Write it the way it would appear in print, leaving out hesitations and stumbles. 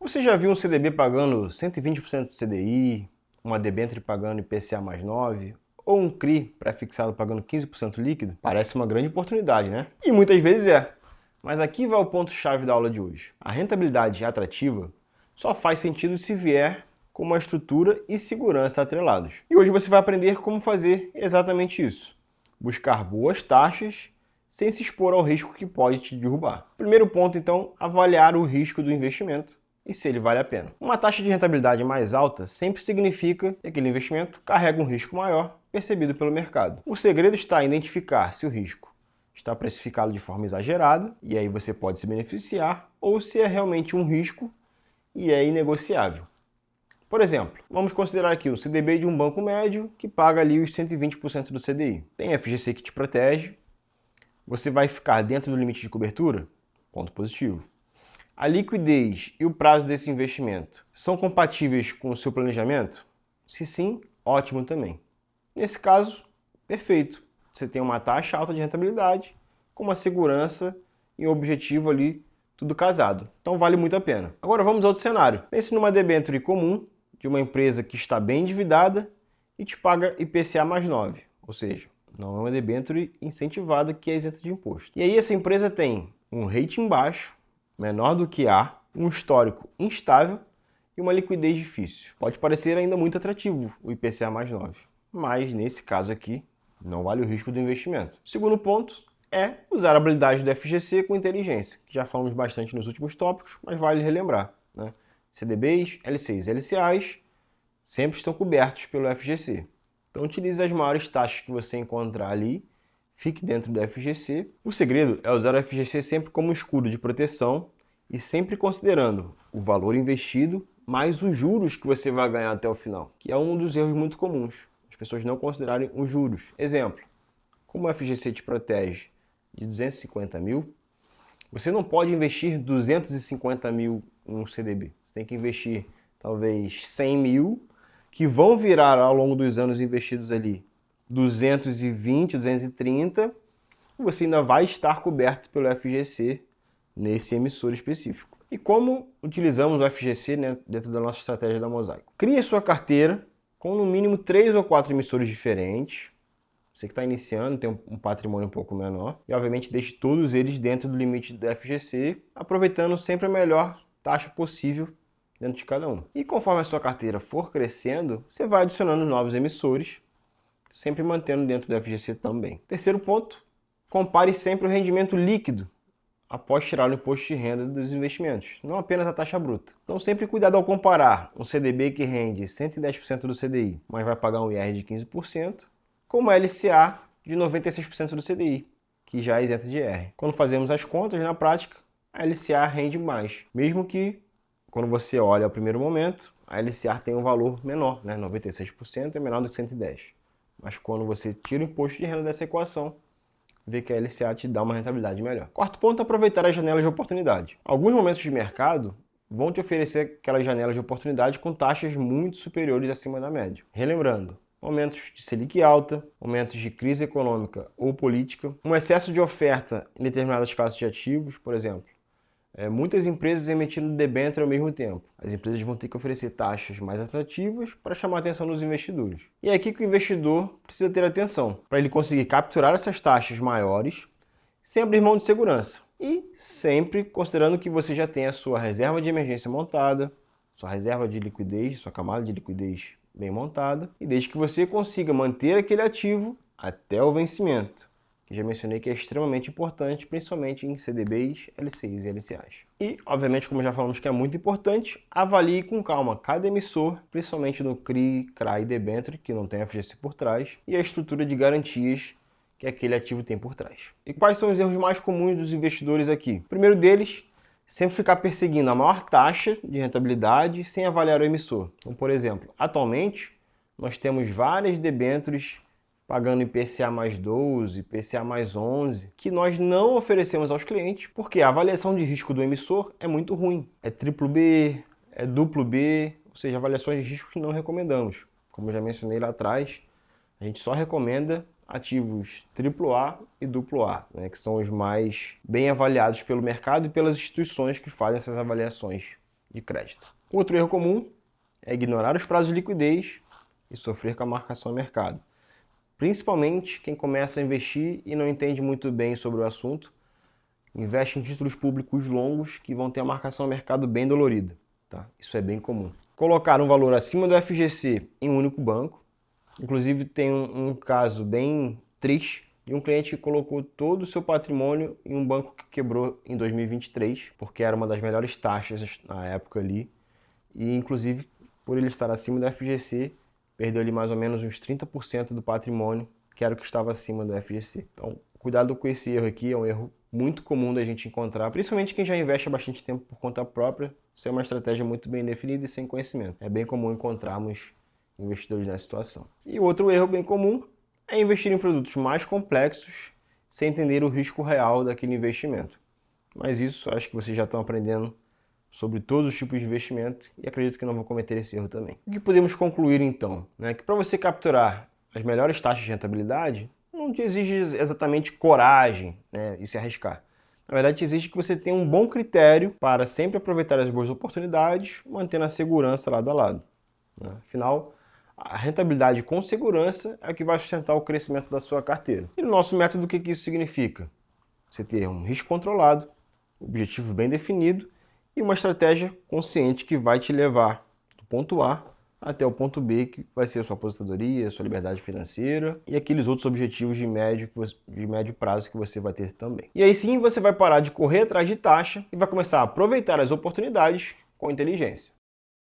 Você já viu um CDB pagando 120% do CDI, uma debênture pagando IPCA mais 9, ou um CRI pré-fixado pagando 15% líquido? Parece uma grande oportunidade, né? E muitas vezes é. Mas aqui vai o ponto-chave da aula de hoje. A rentabilidade atrativa só faz sentido se vier com uma estrutura e segurança atrelados. E hoje você vai aprender como fazer exatamente isso. Buscar boas taxas sem se expor ao risco que pode te derrubar. Primeiro ponto, então, avaliar o risco do investimento e se ele vale a pena. Uma taxa de rentabilidade mais alta sempre significa que aquele investimento carrega um risco maior percebido pelo mercado. O segredo está em identificar se o risco está precificado de forma exagerada, e aí você pode se beneficiar, ou se é realmente um risco e é inegociável. Por exemplo, vamos considerar aqui o CDB de um banco médio que paga ali os 120% do CDI. Tem FGC que te protege, você vai ficar dentro do limite de cobertura? Ponto positivo. A liquidez e o prazo desse investimento são compatíveis com o seu planejamento? Se sim, ótimo também. Nesse caso, perfeito. Você tem uma taxa alta de rentabilidade, com uma segurança e um objetivo ali, tudo casado. Então vale muito a pena. Agora vamos ao outro cenário. Pense numa debênture comum de uma empresa que está bem endividada e te paga IPCA mais 9, ou seja, não é uma debênture incentivada que é isenta de imposto. E aí essa empresa tem um rating baixo, menor do que A, um histórico instável e uma liquidez difícil. Pode parecer ainda muito atrativo o IPCA mais 9, mas nesse caso aqui não vale o risco do investimento. O segundo ponto é usar a habilidade do FGC com inteligência, que já falamos bastante nos últimos tópicos, mas vale relembrar, né? CDBs, LCs e LCAs sempre estão cobertos pelo FGC. Então utilize as maiores taxas que você encontrar ali, fique dentro do FGC. O segredo é usar o FGC sempre como um escudo de proteção e sempre considerando o valor investido mais os juros que você vai ganhar até o final, que é um dos erros muito comuns, as pessoas não considerarem os juros. Exemplo, como o FGC te protege de 250 mil, você não pode investir 250 mil em um CDB. Você tem que investir talvez 100 mil, que vão virar ao longo dos anos investidos ali 220, 230, e você ainda vai estar coberto pelo FGC nesse emissor específico. E como utilizamos o FGC, né, dentro da nossa estratégia da Mosaico? Crie sua carteira com no mínimo 3 ou 4 emissores diferentes. Você que está iniciando, tem um patrimônio um pouco menor. E obviamente deixe todos eles dentro do limite do FGC, aproveitando sempre a melhor taxa possível dentro de cada um. E conforme a sua carteira for crescendo, você vai adicionando novos emissores, sempre mantendo dentro do FGC também. Terceiro ponto, compare sempre o rendimento líquido após tirar o imposto de renda dos investimentos, não apenas a taxa bruta. Então sempre cuidado ao comparar um CDB que rende 110% do CDI, mas vai pagar um IR de 15%, com uma LCA de 96% do CDI, que já é isenta de IR. Quando fazemos as contas, na prática, a LCA rende mais, mesmo que quando você olha ao primeiro momento, a LCA tem um valor menor, né? 96% é menor do que 110%. Mas quando você tira o imposto de renda dessa equação, vê que a LCA te dá uma rentabilidade melhor. Quarto ponto é aproveitar as janelas de oportunidade. Alguns momentos de mercado vão te oferecer aquelas janelas de oportunidade com taxas muito superiores acima da média. Relembrando, momentos de Selic alta, momentos de crise econômica ou política, um excesso de oferta em determinadas classes de ativos, por exemplo, muitas empresas emitindo debênture ao mesmo tempo. As empresas vão ter que oferecer taxas mais atrativas para chamar a atenção dos investidores. E é aqui que o investidor precisa ter atenção, para ele conseguir capturar essas taxas maiores sem abrir mão de segurança. E sempre considerando que você já tem a sua reserva de emergência montada, sua reserva de liquidez, sua camada de liquidez bem montada, e desde que você consiga manter aquele ativo até o vencimento, que já mencionei que é extremamente importante, principalmente em CDBs, LCs e LCAs. E, obviamente, como já falamos que é muito importante, avalie com calma cada emissor, principalmente no CRI, CRA e debênture, que não tem FGC por trás, e a estrutura de garantias que aquele ativo tem por trás. E quais são os erros mais comuns dos investidores aqui? O primeiro deles, sempre ficar perseguindo a maior taxa de rentabilidade sem avaliar o emissor. Então, por exemplo, atualmente, nós temos várias debêntures pagando IPCA mais 12, IPCA mais 11, que nós não oferecemos aos clientes, porque a avaliação de risco do emissor é muito ruim. É triplo B, é duplo B, ou seja, avaliações de risco que não recomendamos. Como eu já mencionei lá atrás, a gente só recomenda ativos AAA e AA, né, que são os mais bem avaliados pelo mercado e pelas instituições que fazem essas avaliações de crédito. Outro erro comum é ignorar os prazos de liquidez e sofrer com a marcação a mercado. Principalmente quem começa a investir e não entende muito bem sobre o assunto, investe em títulos públicos longos que vão ter a marcação a mercado bem dolorida. Tá? Isso é bem comum. Colocar um valor acima do FGC em um único banco. Inclusive tem um caso bem triste de um cliente que colocou todo o seu patrimônio em um banco que quebrou em 2023, porque era uma das melhores taxas na época ali. E inclusive, por ele estar acima do FGC, perdeu ali mais ou menos uns 30% do patrimônio, que era o que estava acima do FGC. Então, cuidado com esse erro aqui, é um erro muito comum da gente encontrar, principalmente quem já investe há bastante tempo por conta própria, sem uma estratégia muito bem definida e sem conhecimento. É bem comum encontrarmos investidores nessa situação. E outro erro bem comum é investir em produtos mais complexos sem entender o risco real daquele investimento. Mas isso acho que vocês já estão aprendendo sobre todos os tipos de investimento e acredito que não vão cometer esse erro também. O que podemos concluir então? Que para você capturar as melhores taxas de rentabilidade, não te exige exatamente coragem, e se arriscar. Na verdade, te exige que você tenha um bom critério para sempre aproveitar as boas oportunidades, mantendo a segurança lado a lado. Afinal, a rentabilidade com segurança é o que vai sustentar o crescimento da sua carteira. E no nosso método, o que isso significa? Você ter um risco controlado, objetivo bem definido e uma estratégia consciente que vai te levar do ponto A até o ponto B, que vai ser a sua aposentadoria, a sua liberdade financeira e aqueles outros objetivos de médio prazo que você vai ter também. E aí sim você vai parar de correr atrás de taxa e vai começar a aproveitar as oportunidades com inteligência.